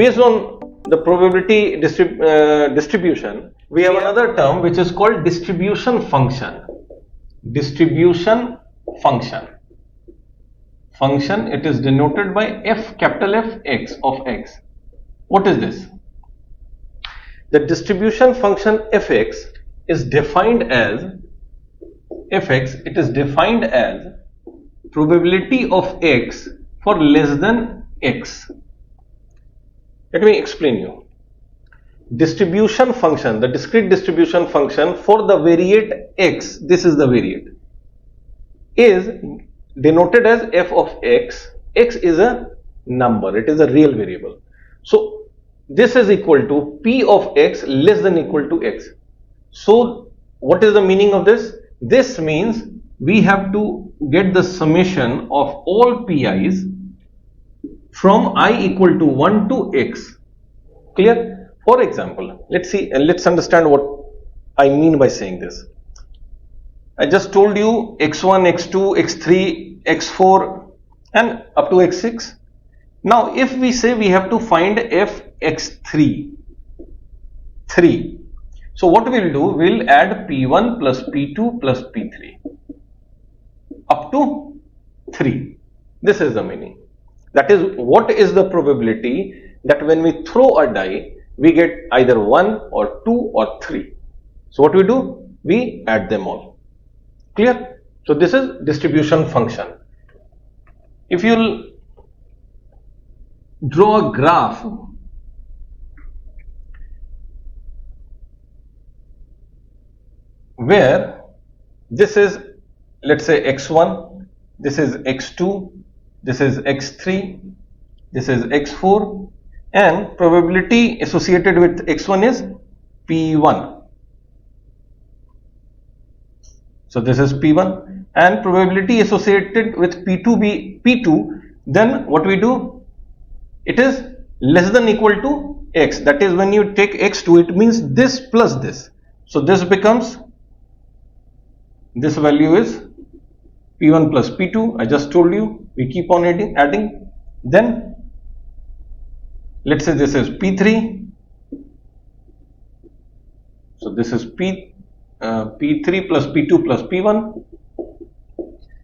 based on the probability distribution, we have another term which is called distribution function. Distribution function. Function, it is denoted by f, capital F x of x. What is this? The distribution function fx is defined as it is defined as probability of x for less than x. Let me explain you. Distribution function, the discrete distribution function for the variate x, this is the variate, is denoted as f of x. X is a number, it is a real variable. So this is equal to p of x less than equal to x. So what is the meaning of this? This means we have to get the summation of all pi's from I equal to 1 to x. Clear? For example, let's understand what I mean by saying this. I just told you x1, x2, x3, x4 and up to x6. Now if we say we have to find f x3, 3. So what we will do, we will add p1 plus p2 plus p3 up to 3. This is the meaning. That is, what is the probability that when we throw a die, we get either 1 or 2 or 3. So what we do? We add them all. Clear? So this is distribution function. If you will draw a graph where this is, let's say, x1, this is x2, this is x3, this is x4, and probability associated with x1 is p1. So this is p1, and probability associated with p2 be p2. Then what we do? It is less than equal to x. That is, when you take x2, it means this plus this. So this becomes, this value is p1 plus p2. I just told you, we keep on adding. Then let's say this is p3. So this is p3 plus p2 plus p1.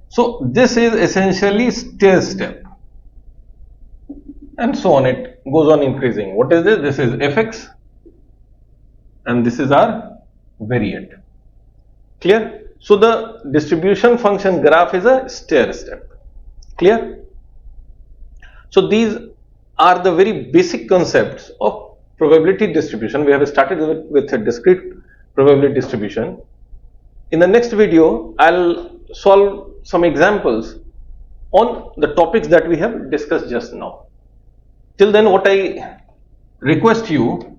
So this is essentially stair step, and so on. It goes on increasing. What is this? This is fx, and this is our variate. Clear? So the distribution function graph is a stair step. Clear? So these are the very basic concepts of probability distribution. We have started with a discrete probability distribution. In the next video, I'll solve some examples on the topics that we have discussed just now. Till then, what I request you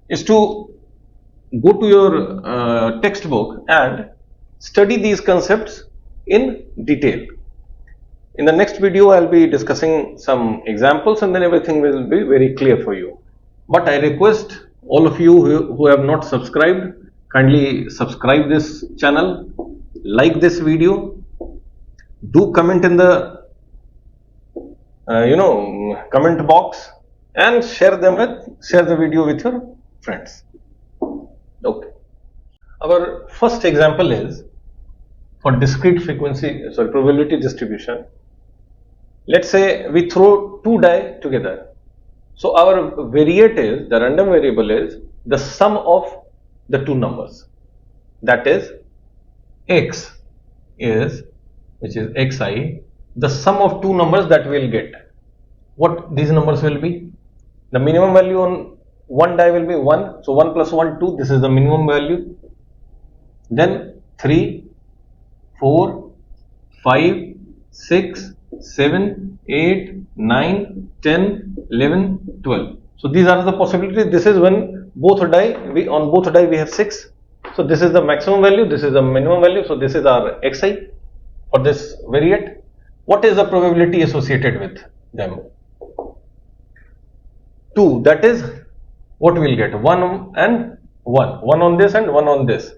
is to go to your textbook and study these concepts in detail. In the next video, I'll be discussing some examples, and then everything will be very clear for you. But I request all of you who have not subscribed, kindly subscribe this channel, like this video, do comment in the comment box, and share the video with your friends. Okay. Our first example is for discrete probability distribution. Let's say we throw two die together. So our variate is, the random variable is the sum of the two numbers. That is, x is, which is xi, the sum of two numbers that we will get. What these numbers will be? The minimum value on one die will be 1. So 1 plus 1, 2. This is the minimum value. Then 3, 4, 5, 6, 7, 8, 9, 10, 11, 12. So these are the possibilities. This is when both die, on both die we have 6. So this is the maximum value, this is the minimum value. So this is our xi for this variate. What is the probability associated with them? 2. That is what we will get, 1 and 1. 1 on this and 1 on this.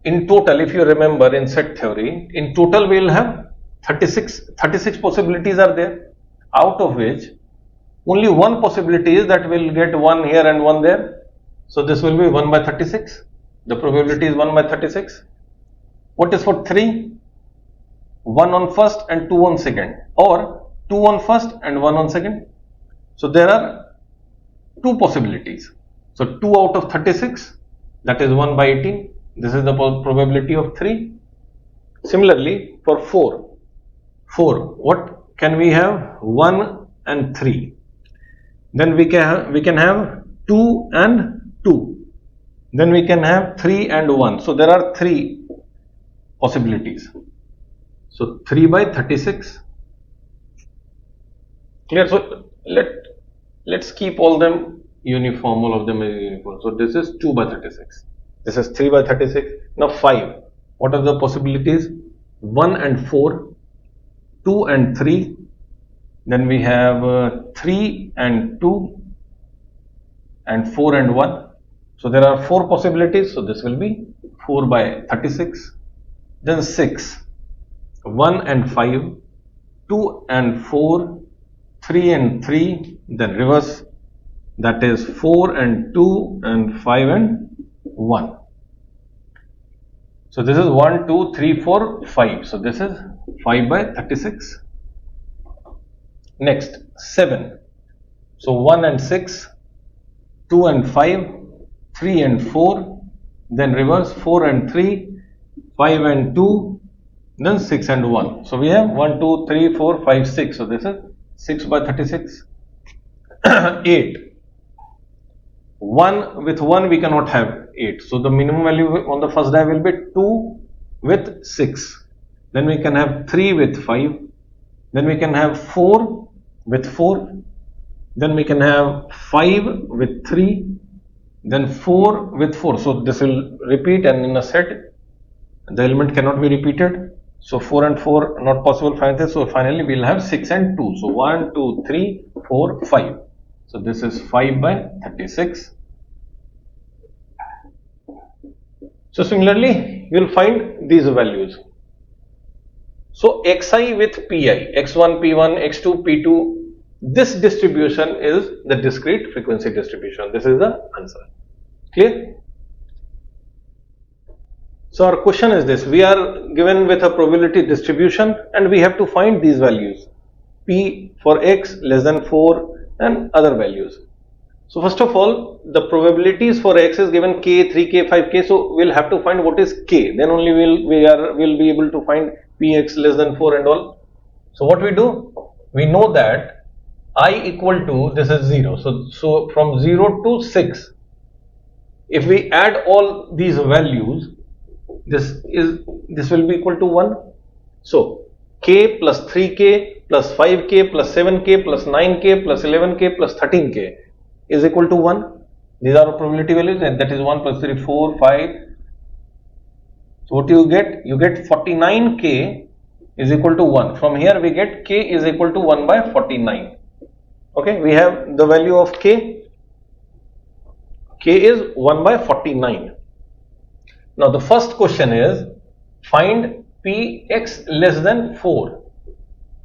In total, if you remember in set theory, in total we will have 36 possibilities are there, out of which Only one possibility is that we'll get 1 here and 1 there. So this will be 1 by 36. The probability is 1 by 36. What is for 3? 1 on first and 2 on second, or 2 on first and 1 on second. So there are 2 possibilities. So 2 out of 36, that is 1 by 18. This is the probability of 3. Similarly, for 4, what can we have? 1 and 3. Then we can have 2 and 2. Then we can have 3 and 1. So there are 3 possibilities. So 3 by 36. Clear? So let's keep all them uniform. All of them is uniform. So this is 2 by 36. This is 3 by 36. Now 5. What are the possibilities? 1 and 4, 2 and 3. Then we have 3 and 2, and 4 and 1. So there are 4 possibilities. So this will be 4 by 36. Then 6, 1 and 5, 2 and 4, 3 and 3, then reverse, that is 4 and 2 and 5 and 1. So this is 1, 2, 3, 4, 5. So this is 5 by 36. Next, 7. So 1 and 6, 2 and 5, 3 and 4, then reverse 4 and 3, 5 and 2, then 6 and 1. So we have 1, 2, 3, 4, 5, 6. So this is 6 by 36. 8. 1 with 1 we cannot have 8. So the minimum value on the first die will be 2 with 6. Then we can have 3 with 5. Then we can have 4 with 4. Then we can have 5 with 3. Then 4 with 4. So this will repeat, and in a set the element cannot be repeated. So 4 and 4 not possible find this. So finally we will have 6 and 2. So 1, 2, 3, 4, 5. So this is 5 by 36. So similarly you will find these values. So xi with pi, x1, p1, x2, p2, this distribution is the discrete frequency distribution. This is the answer. Clear? So our question is this: we are given with a probability distribution and we have to find these values, p for x less than 4 and other values. So first of all, the probabilities for x is given k, 3k, 5k. So we'll have to find what is k. Then only we'll be able to find px less than 4 and all. So what we do? We know that I equal to, this is 0. So from 0 to 6, if we add all these values, this will be equal to 1. So k plus 3k plus 5k plus 7k plus 9k plus 11k plus 13k is equal to 1. These are probability values, and that is 1 plus 3, 4, 5. So what you get? You get 49k is equal to 1. From here we get k is equal to 1 by 49. Okay, we have the value of k. K is 1 by 49. Now the first question is find px less than 4.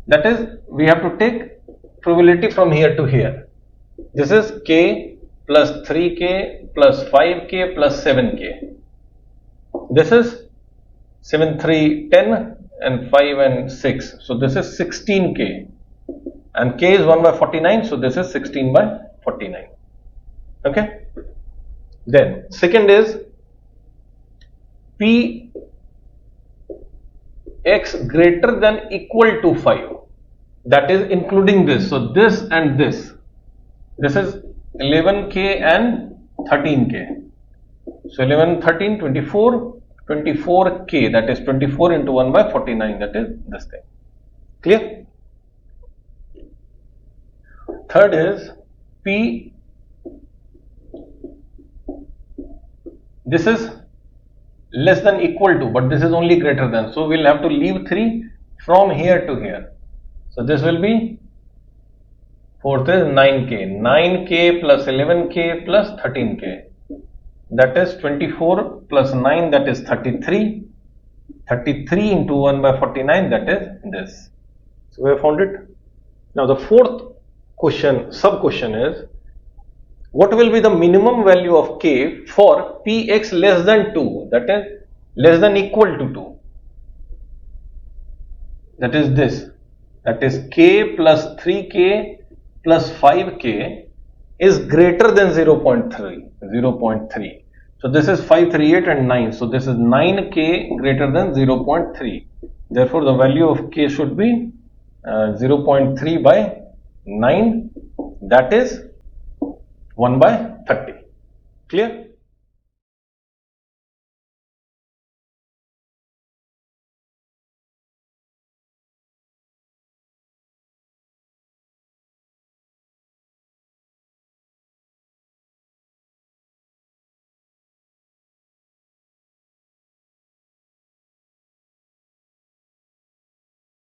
That is, we have to take probability from here to here. This is k plus 3k plus 5k plus 7k. This is 7, 3, 10 and 5 and 6. So this is 16k. And k is 1 by 49. So this is 16 by 49. Okay. Then second is p x greater than equal to 5. That is including this. So this and this. This is 11k and 13k. So 11, 13, 24, 24k. That is 24 into 1 by 49. That is this thing. Clear? Third is p. This is less than equal to, but this is only greater than. So we'll have to leave 3 from here to here. So this will be, fourth is 9k. 9k plus 11k plus 13k. That is 24 plus 9, that is 33. 33 into 1 by 49, that is this. So we have found it. Now the fourth sub question is, what will be the minimum value of k for px less than 2, that is less than equal to 2? That is this, that is k plus 3k plus 5k is greater than 0.3. So this is 5, 3, 8 and 9. So this is 9k greater than 0.3. Therefore, the value of k should be 0.3 by 9, that is 1 by 30. Clear?